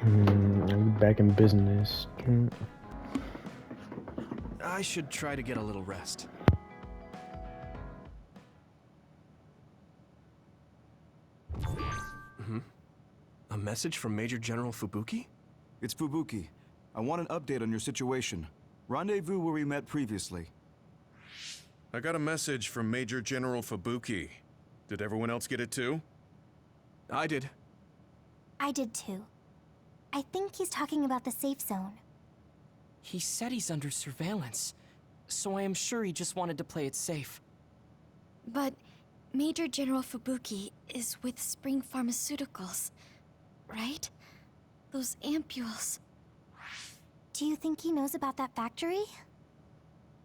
Back in business. I should try to get a little rest. A message from Major General Fubuki? It's Fubuki. I want an update on your situation. Rendezvous where we met previously. I got a message from Major General Fubuki. Did everyone else get it too? I did. I did too. I think he's talking about the safe zone. He said he's under surveillance, so I am sure he just wanted to play it safe. But Major General Fubuki is with Spring Pharmaceuticals, right? Those ampules. Do you think he knows about that factory?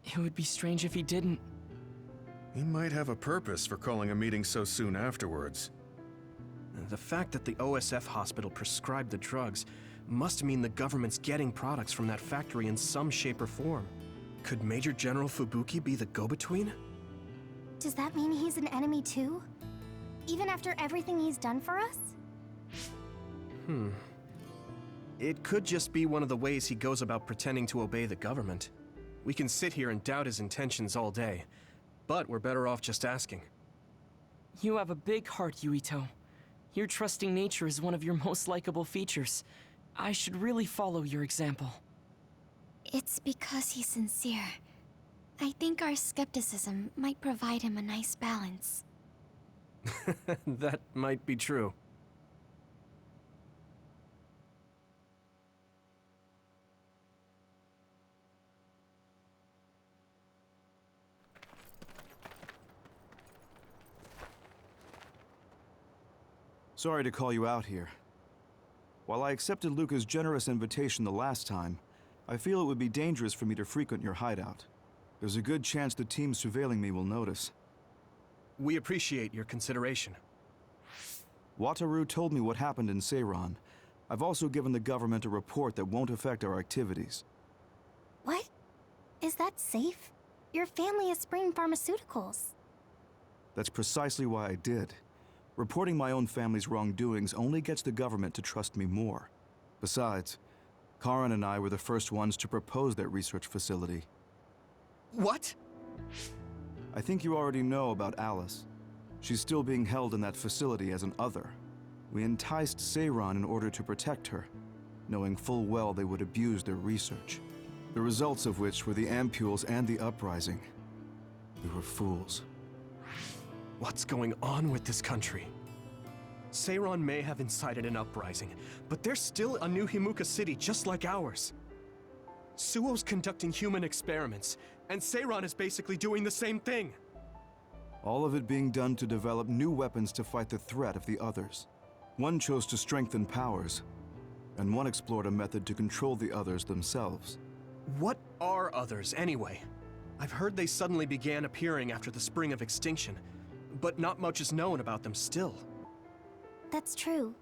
It would be strange if he didn't. He might have a purpose for calling a meeting so soon afterwards. The fact that the OSF hospital prescribed the drugs must mean the government's getting products from that factory in some shape or form. Could Major General Fubuki be the go-between? Does that mean he's an enemy too? Even after everything he's done for us? It could just be one of the ways he goes about pretending to obey the government. We can sit here and doubt his intentions all day, but we're better off just asking. You have a big heart, Yuito. Your trusting nature is one of your most likable features. I should really follow your example. It's because he's sincere. I think our skepticism might provide him a nice balance. That might be true. Sorry to call you out here. While I accepted Luca's generous invitation the last time, I feel it would be dangerous for me to frequent your hideout. There's a good chance the team surveilling me will notice. We appreciate your consideration. Wataru told me what happened in Seiran. I've also given the government a report that won't affect our activities. What? Is that safe? Your family is Spring Pharmaceuticals. That's precisely why I did. Reporting my own family's wrongdoings only gets the government to trust me more. Besides, Karin and I were the first ones to propose that research facility. What? I think you already know about Alice. She's still being held in that facility as an other. We enticed Seiran in order to protect her, knowing full well they would abuse their research. The results of which were the ampules and the uprising. We were fools. What's going on with this country? Seiran may have incited an uprising, but there's still a new Himuka city just like ours. Suo's conducting human experiments, and Seiran is basically doing the same thing. All of it being done to develop new weapons to fight the threat of the others. One chose to strengthen powers, and one explored a method to control the others themselves. What are others, anyway? I've heard they suddenly began appearing after the Spring of Extinction, but not much is known about them still. That's true.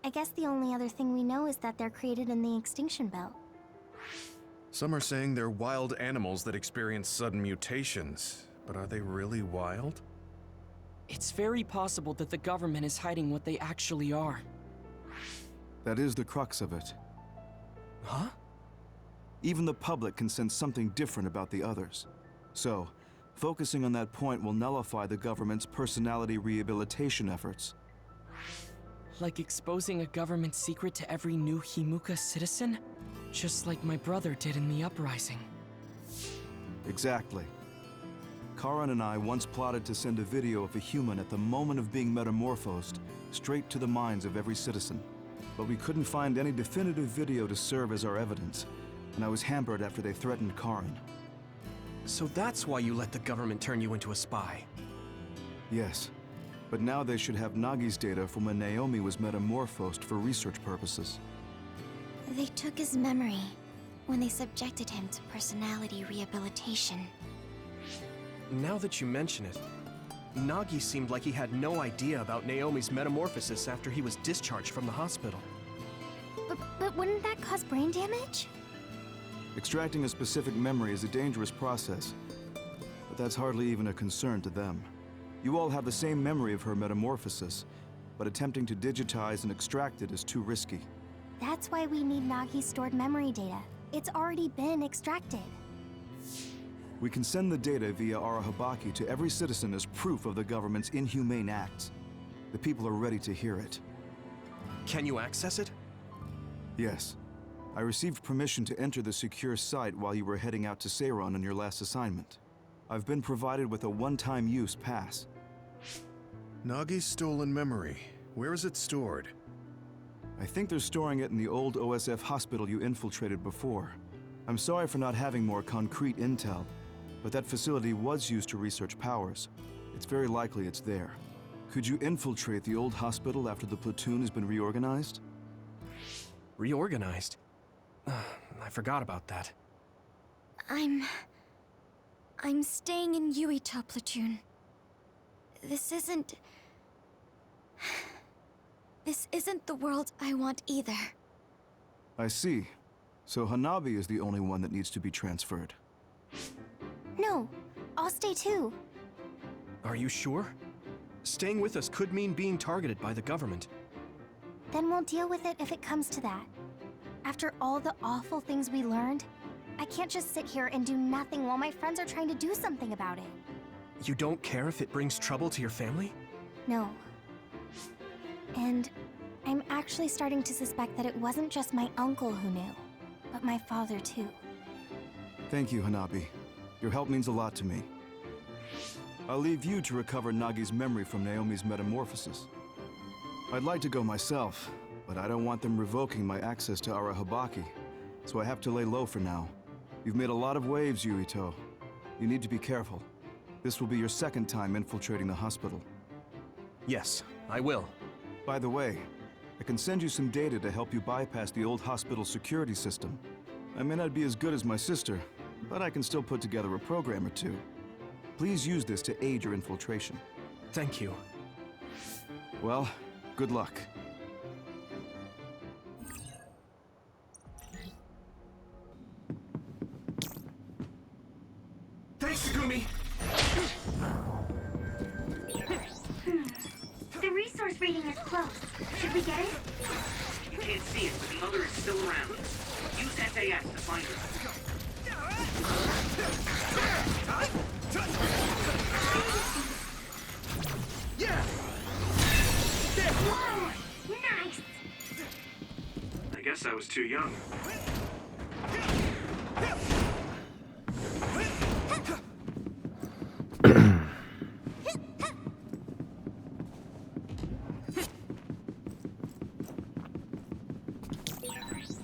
I guess the only other thing we know is that they're created in the extinction belt. Some are saying they're wild animals that experience sudden mutations. But are they really wild? It's very possible that the government is hiding what they actually are. That is the crux of it. Huh? Even the public can sense something different about the others. So, focusing on that point will nullify the government's personality rehabilitation efforts. Like exposing a government secret to every new Himuka citizen? Just like my brother did in the uprising. Exactly. Karin and I once plotted to send a video of a human at the moment of being metamorphosed straight to the minds of every citizen. But we couldn't find any definitive video to serve as our evidence, and I was hampered after they threatened Karin. So that's why you let the government turn you into a spy? Yes, but now they should have Nagi's data from when Naomi was metamorphosed for research purposes. They took his memory when they subjected him to personality rehabilitation. Now that you mention it, Nagi seemed like he had no idea about Naomi's metamorphosis after he was discharged from the hospital. But wouldn't that cause brain damage? Extracting a specific memory is a dangerous process, but that's hardly even a concern to them. You all have the same memory of her metamorphosis, but attempting to digitize and extract it is too risky. That's why we need Nagi's stored memory data. It's already been extracted. We can send the data via Arahabaki to every citizen as proof of the government's inhumane acts. The people are ready to hear it. Can you access it? Yes. I received permission to enter the secure site while you were heading out to Seiron on your last assignment. I've been provided with a one-time use pass. Nagi's stolen memory. Where is it stored? I think they're storing it in the old OSF hospital you infiltrated before. I'm sorry for not having more concrete intel, but that facility was used to research powers. It's very likely it's there. Could you infiltrate the old hospital after the platoon has been reorganized? Reorganized? I forgot about that. I'm staying in Yuito platoon. This isn't the world I want either. I see. So Hanabi is the only one that needs to be transferred. No, I'll stay too. Are you sure? Staying with us could mean being targeted by the government. Then we'll deal with it if it comes to that. After all the awful things we learned, I can't just sit here and do nothing while my friends are trying to do something about it. You don't care if it brings trouble to your family? No. And I'm actually starting to suspect that it wasn't just my uncle who knew, but my father too. Thank you, Hanabi. Your help means a lot to me. I'll leave you to recover Nagi's memory from Naomi's metamorphosis. I'd like to go myself, but I don't want them revoking my access to Arahabaki, so I have to lay low for now. You've made a lot of waves, Yuito. You need to be careful. This will be your second time infiltrating the hospital. Yes, I will. By the way, I can send you some data to help you bypass the old hospital security system. I may not be as good as my sister, but I can still put together a program or two. Please use this to aid your infiltration. Thank you. Well, good luck. Thanks, Takumi! The resource reading is close. Should we get it? You can't see it, but the mother is still around. Use SAS to find her. Yeah! Whoa! Nice! I guess I was too young.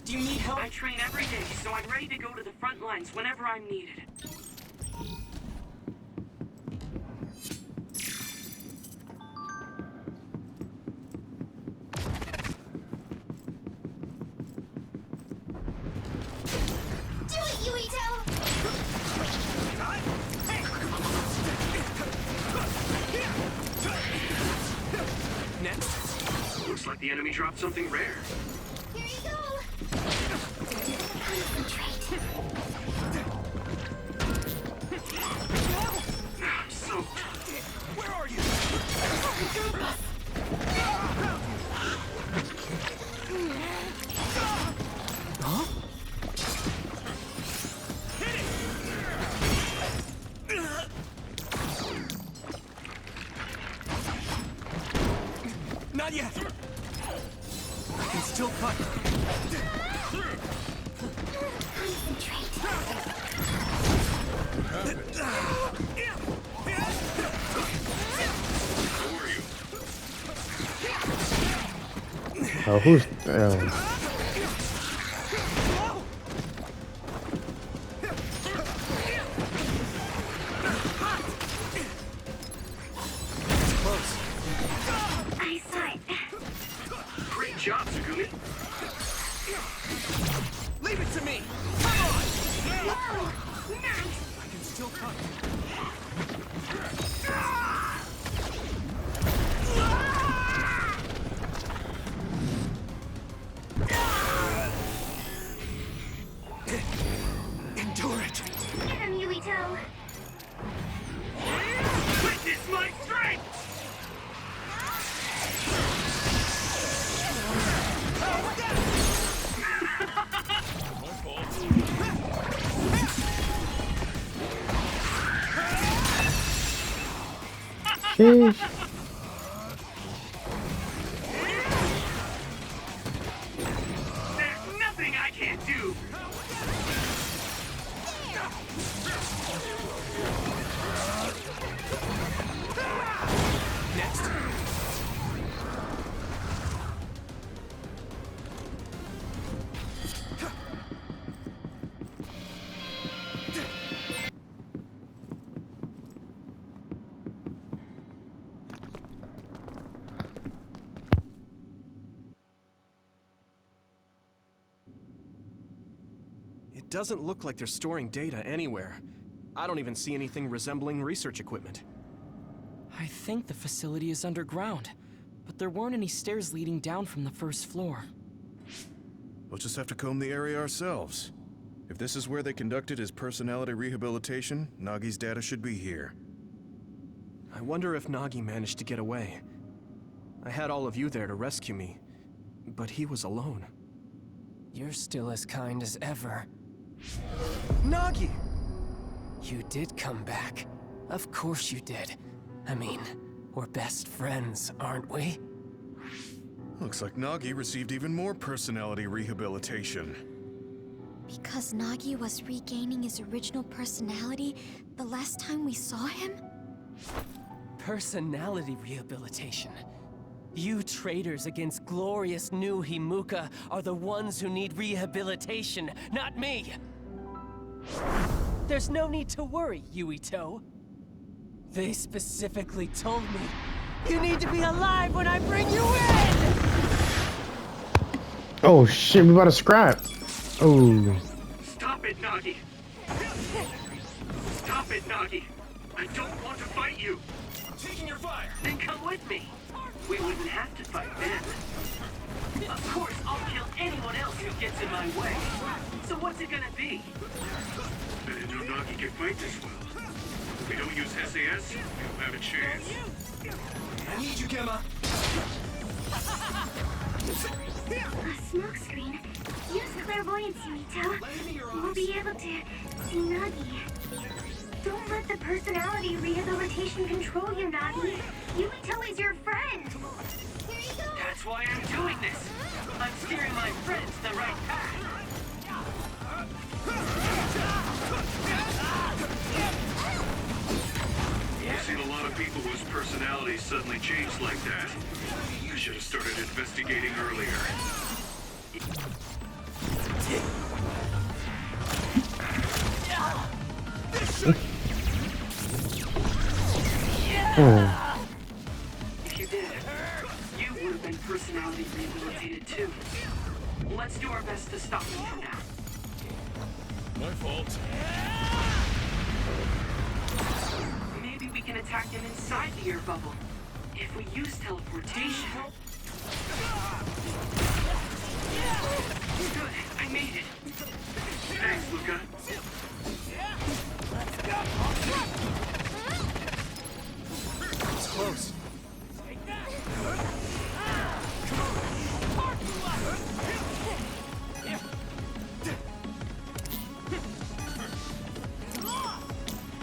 Do you need help? I train every day, so I'm ready to go to the front lines whenever I'm needed. Do it, Yuito! Next? Looks like the enemy dropped something rare. Here you go! I'm so... Where are you? Huh? Not yet! I can still cut. Oh, who's Great job, Takumi. Leave it to me! Come on! Whoa! Nice! I can still cut. Sheesh. There's nothing I can't do. Next. It doesn't look like they're storing data anywhere. I don't even see anything resembling research equipment. I think the facility is underground, but there weren't any stairs leading down from the first floor. We'll just have to comb the area ourselves. If this is where they conducted his personality rehabilitation, Nagi's data should be here. I wonder if Nagi managed to get away. I had all of you there to rescue me, but he was alone. You're still as kind as ever. Nagi! You did come back. Of course you did. I mean, we're best friends, aren't we? Looks like Nagi received even more personality rehabilitation. Because Nagi was regaining his original personality the last time we saw him? Personality rehabilitation. You traitors against glorious new Himuka are the ones who need rehabilitation, not me! There's no need to worry, Yuito. They specifically told me you need to be alive when I bring you in! Oh shit, we about to scrap. Oh. Stop it, Nagi. Stop it, Nagi. I don't want to fight you. I'm taking your fire. Then come with me. We wouldn't have to fight then. Of course, I'll kill anyone else who gets in my way. So what's it gonna be? I didn't know Nagi could fight this well. If we don't use SAS, we don't have a chance. I need you, Gemma! A smoke screen. Use clairvoyance, Yuito. We'll be able to see Nagi. Don't let the personality rehabilitation control you, Nagi. Yuito is your friend. That's why I'm doing this. I'm steering my friends the right path. I've seen a lot of people whose personalities suddenly changed like that. I should have started investigating earlier. If you did, you would have been personality rehabilitated too. Let's do our best to stop him from now. My fault. Maybe we can attack him inside the air bubble. If we use teleportation. Good, I made it. Thanks, Luca. That was close.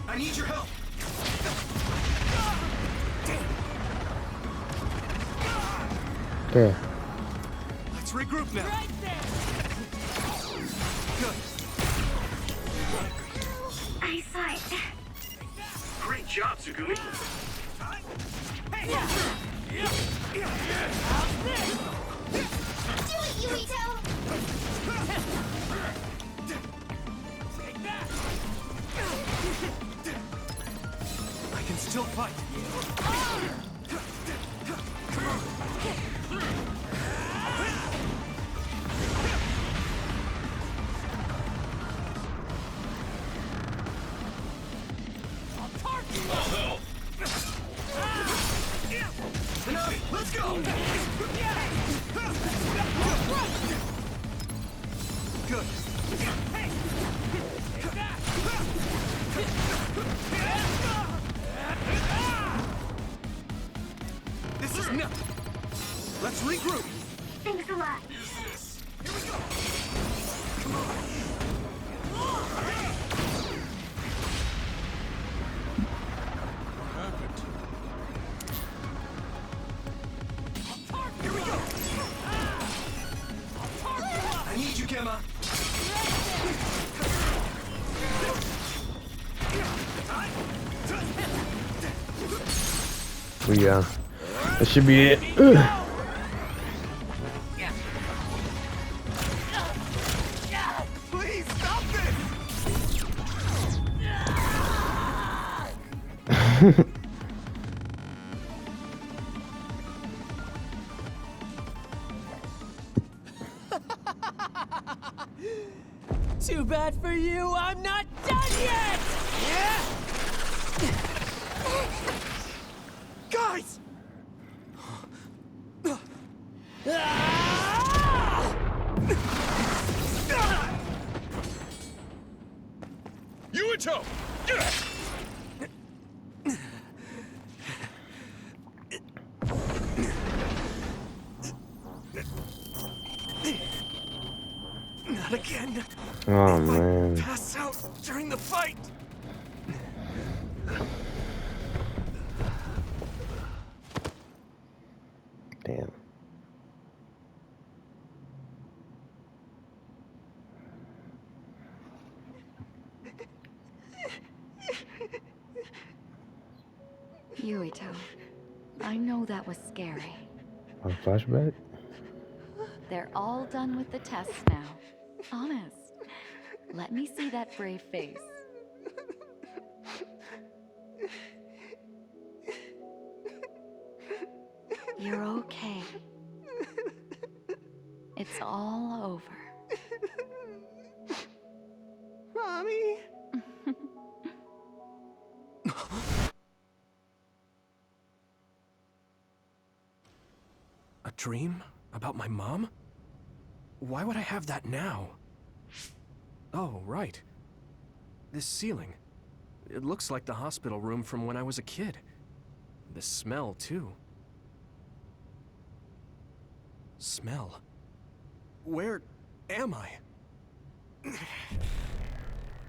I need your help! Okay. Let's regroup now. Good. I saw it. Great job, Tsugumi. Do it, Yuito! I can still fight. Let's go! Good. This is nothing. Let's regroup. Thanks a lot. Here we go. Come on. That should be it. Ugh. Please stop this! Too bad for you, I'm not done yet! Guys! Yuito! Not again. Oh man. Pass out during the fight. Damn. Yuito, I know that was scary. A flashback? They're all done with the tests now. Honest. Let me see that brave face. You're okay. It's all over. Mommy. A dream about my mom? Why would I have that now? Oh, right. This ceiling. It looks like the hospital room from when I was a kid. The smell, too. Smell? Where am I?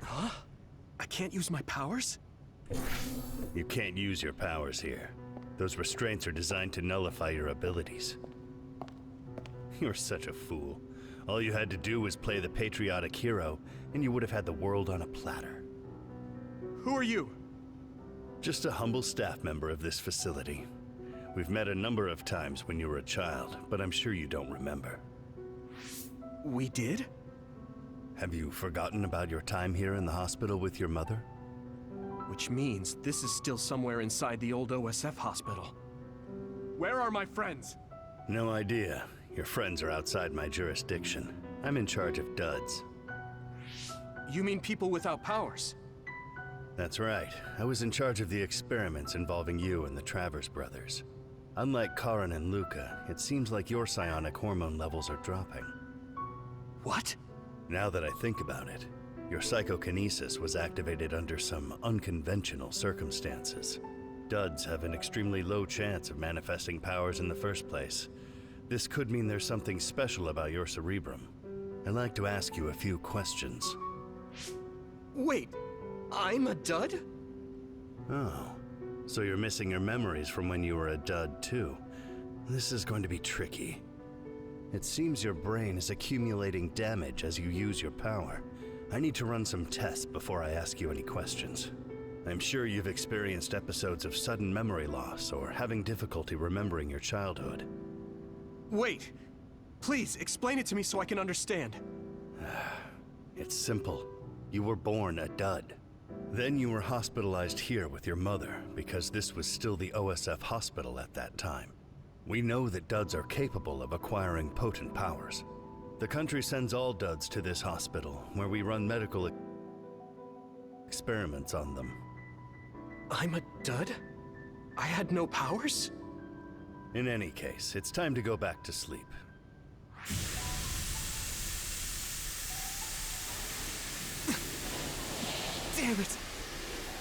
Huh? I can't use my powers? You can't use your powers here. Those restraints are designed to nullify your abilities. You're such a fool. All you had to do was play the patriotic hero, and you would have had the world on a platter. Who are you? Just a humble staff member of this facility. We've met a number of times when you were a child, but I'm sure you don't remember. We did? Have you forgotten about your time here in the hospital with your mother? Which means this is still somewhere inside the old OSF hospital. Where are my friends? No idea. Your friends are outside my jurisdiction. I'm in charge of duds. You mean people without powers? That's right. I was in charge of the experiments involving you and the Travers brothers. Unlike Karin and Luca, it seems like your psionic hormone levels are dropping. What? Now that I think about it, your psychokinesis was activated under some unconventional circumstances. Duds have an extremely low chance of manifesting powers in the first place. This could mean there's something special about your cerebrum. I'd like to ask you a few questions. Wait, I'm a dud? Oh, so you're missing your memories from when you were a dud too. This is going to be tricky. It seems your brain is accumulating damage as you use your power. I need to run some tests before I ask you any questions. I'm sure you've experienced episodes of sudden memory loss or having difficulty remembering your childhood. Wait, please explain it to me so I can understand. It's simple. You were born a dud. Then you were hospitalized here with your mother because this was still the OSF hospital at that time. We know that duds are capable of acquiring potent powers. The country sends all duds to this hospital where we run medical experiments on them. I'm a dud? I had no powers? In any case, it's time to go back to sleep. Damn it!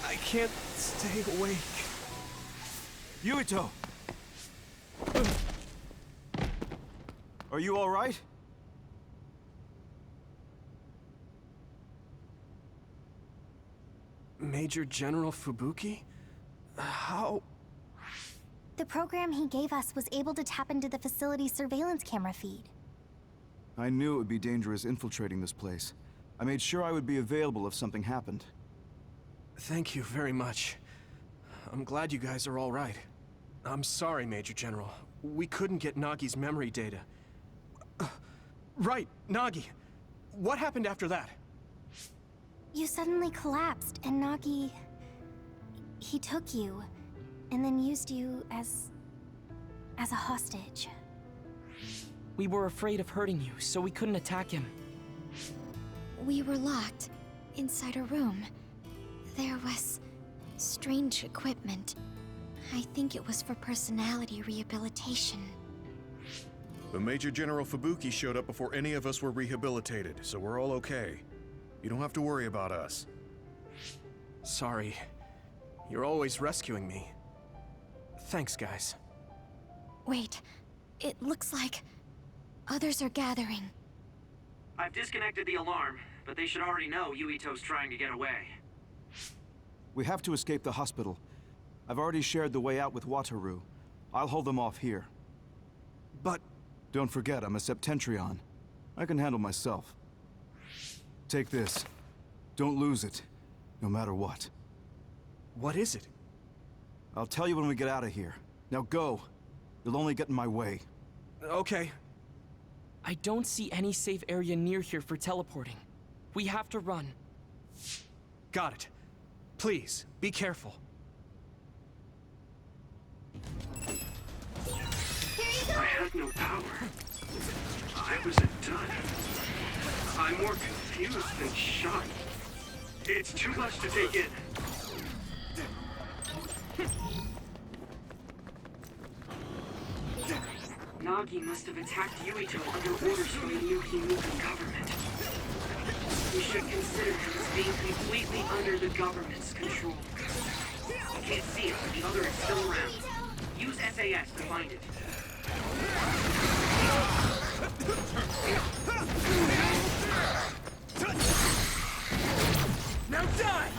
I can't stay awake. Yuito! Are you all right? Major General Fubuki? How? The program he gave us was able to tap into the facility's surveillance camera feed. I knew it would be dangerous infiltrating this place. I made sure I would be available if something happened. Thank you very much. I'm glad you guys are all right. I'm sorry, Major General. We couldn't get Nagi's memory data. Right, Nagi. What happened after that? You suddenly collapsed, and Nagi... he took you, and then used you as a hostage. We were afraid of hurting you, so we couldn't attack him. We were locked inside a room. There was strange equipment. I think it was for personality rehabilitation. But Major General Fubuki showed up before any of us were rehabilitated, so we're all okay. You don't have to worry about us. Sorry. You're always rescuing me. Thanks, guys. Wait, it looks like others are gathering. I've disconnected the alarm, but they should already know Yuito's trying to get away. We have to escape the hospital. I've already shared the way out with Wataru. I'll hold them off here. But... Don't forget, I'm a Septentrion. I can handle myself. Take this. Don't lose it, no matter what. what is it? I'll tell you when we get out of here. Now go. You'll only get in my way. Okay. I don't see any safe area near here for teleporting. We have to run. Got it. Please, be careful. I had no power. I was a dud. I'm more confused than shocked. It's too much to take in. Nagi must have attacked Yuito under orders from the new Himuka government. We should consider him as being completely under the government's control. You can't see it, but the other is still around. Use SAS to find it. Now die!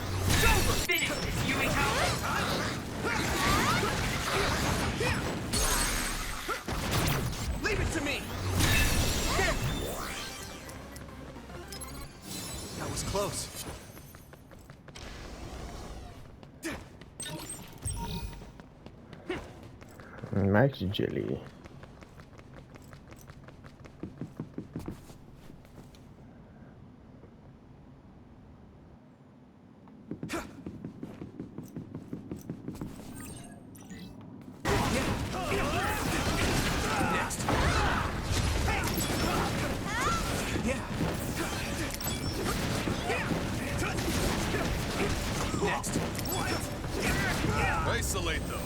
Finish this, Yuito! Leave it to me! That was close. Max Jelly. Next. Yeah. Next. Isolate them.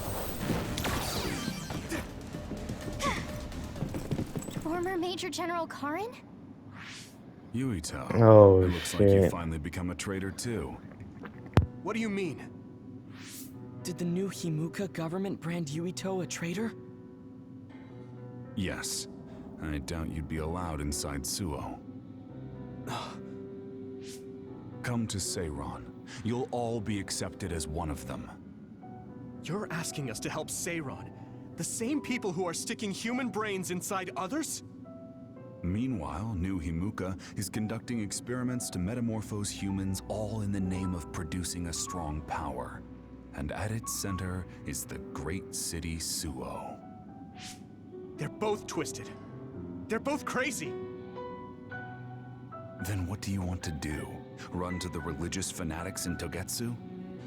Former Major General Karin? Yuito. Oh, it looks like you shit. finally become a traitor too. What do you mean? Did the new Himuka government brand Yuito a traitor? Yes. I doubt you'd be allowed inside Suo. Come to Seiron. You'll all be accepted as one of them. You're asking us to help Seiron, the same people who are sticking human brains inside others? Meanwhile, New Himuka is conducting experiments to metamorphose humans, all in the name of producing a strong power. And at its center is the great city Suo. They're both twisted. They're both crazy. Then what do you want to do? Run to the religious fanatics in Togetsu?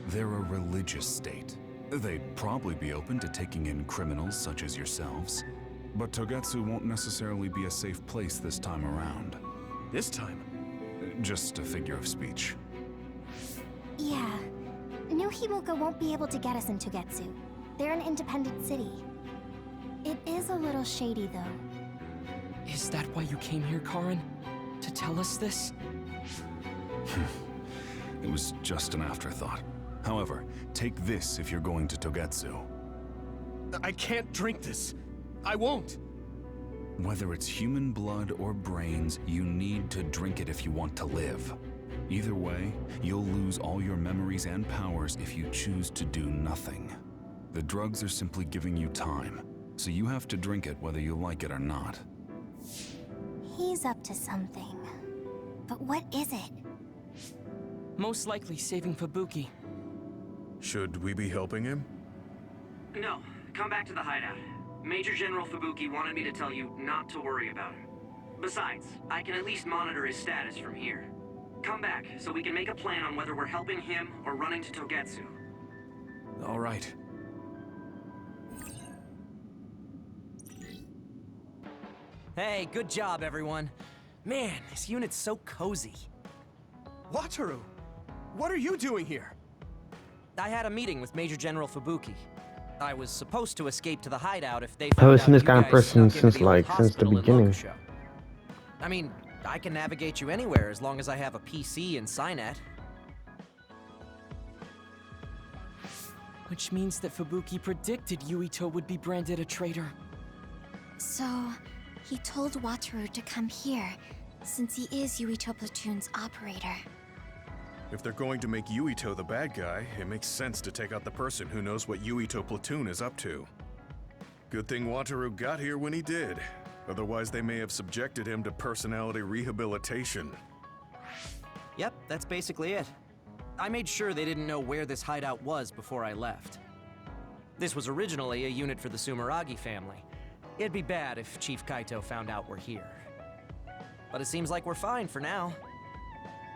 They're a religious state. They'd probably be open to taking in criminals such as yourselves. But Togetsu won't necessarily be a safe place this time around. This time? Just a figure of speech. Yeah. New Himuka won't be able to get us in Togetsu. They're an independent city. It is a little shady, though. Is that why you came here, Karin? To tell us this? It was just an afterthought. However, take this if you're going to Togetsu. I can't drink this. I won't. Whether it's human blood or brains, you need to drink it if you want to live. Either way, you'll lose all your memories and powers if you choose to do nothing. The drugs are simply giving you time, so you have to drink it whether you like it or not. He's up to something. But what is it? Most likely saving Fubuki. Should we be helping him? No, come back to the hideout. Major General Fubuki wanted me to tell you not to worry about him. Besides, I can at least monitor his status from here. Come back, so we can make a plan on whether we're helping him or running to Togetsu. All right. Hey, good job, everyone. Man, this unit's so cozy. Wataru! What are you doing here? I had a meeting with Major General Fubuki. I was supposed to escape to the hideout if they I found haven't out seen this you kind of guys person snuck into since the old since the hospital in beginning. Lokusho. I mean, I can navigate you anywhere as long as I have a PC and Signet. Which means that Fubuki predicted Yuito would be branded a traitor. So, he told Wataru to come here, since he is Yuito Platoon's operator. If they're going to make Yuito the bad guy, it makes sense to take out the person who knows what Yuito Platoon is up to. Good thing Wataru got here when he did. Otherwise, they may have subjected him to personality rehabilitation. Yep, that's basically it. I made sure they didn't know where this hideout was before I left. This was originally a unit for the Sumeragi family. It'd be bad if Chief Kaito found out we're here. But it seems like we're fine for now.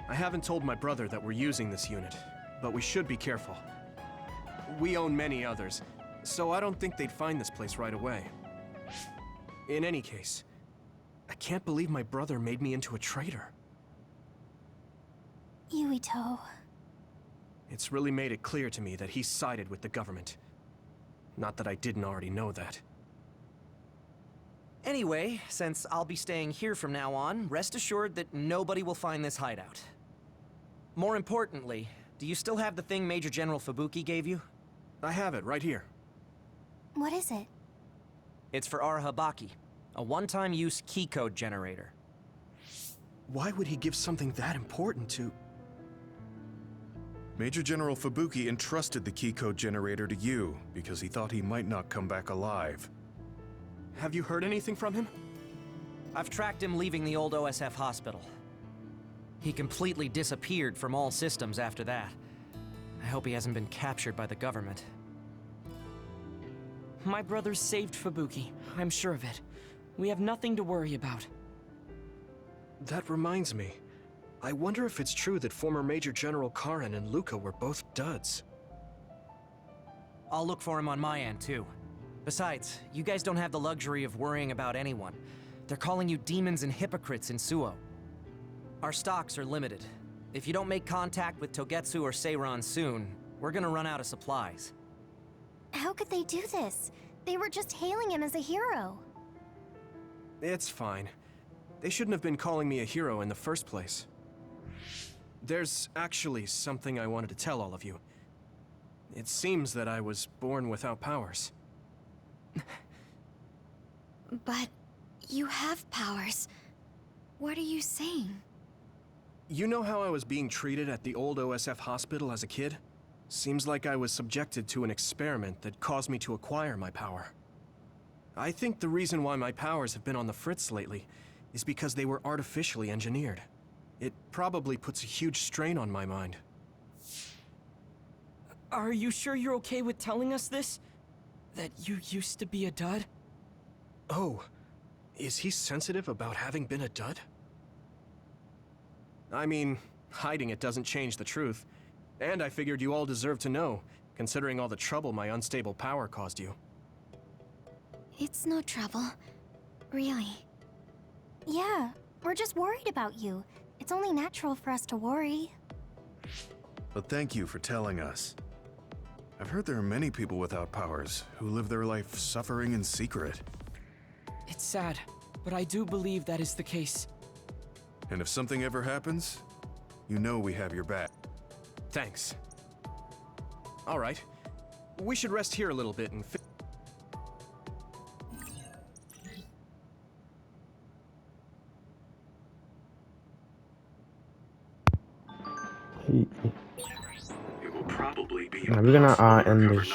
I haven't told my brother that we're using this unit, but we should be careful. We own many others, so I don't think they'd find this place right away. In any case, I can't believe my brother made me into a traitor. Yuito. It's really made it clear to me that he sided with the government. Not that I didn't already know that. Anyway, since I'll be staying here from now on, rest assured that nobody will find this hideout. More importantly, do you still have the thing Major General Fubuki gave you? I have it right here. What is it? It's for Arahabaki, a one-time use key code generator. Why would he give something that important to... Major General Fubuki entrusted the key code generator to you because he thought he might not come back alive. Have you heard anything from him? I've tracked him leaving the old OSF hospital. He completely disappeared from all systems after that. I hope he hasn't been captured by the government. My brother saved Fubuki, I'm sure of it. We have nothing to worry about. That reminds me. I wonder if it's true that former Major General Karen and Luca were both duds. I'll look for him on my end, too. Besides, you guys don't have the luxury of worrying about anyone. They're calling you demons and hypocrites in Suo. Our stocks are limited. If you don't make contact with Togetsu or Seiran soon, we're gonna run out of supplies. How could they do this? They were just hailing him as a hero. It's fine. They shouldn't have been calling me a hero in the first place. There's actually something I wanted to tell all of you. It seems that I was born without powers. But you have powers. What are you saying? You know how I was being treated at the old OSF hospital as a kid? Seems like I was subjected to an experiment that caused me to acquire my power. I think the reason why my powers have been on the fritz lately is because they were artificially engineered. It probably puts a huge strain on my mind. Are you sure you're okay with telling us this? That you used to be a dud? Oh, is he sensitive about having been a dud? I mean, hiding it doesn't change the truth. And I figured you all deserve to know, considering all the trouble my unstable power caused you. It's no trouble. Really. Yeah, we're just worried about you. It's only natural for us to worry. But thank you for telling us. I've heard there are many people without powers who live their life suffering in secret. It's sad, but I do believe that is the case. And if something ever happens, you know we have your back. Thanks. All right. We should rest here a little bit and He, It will probably be we're gonna end this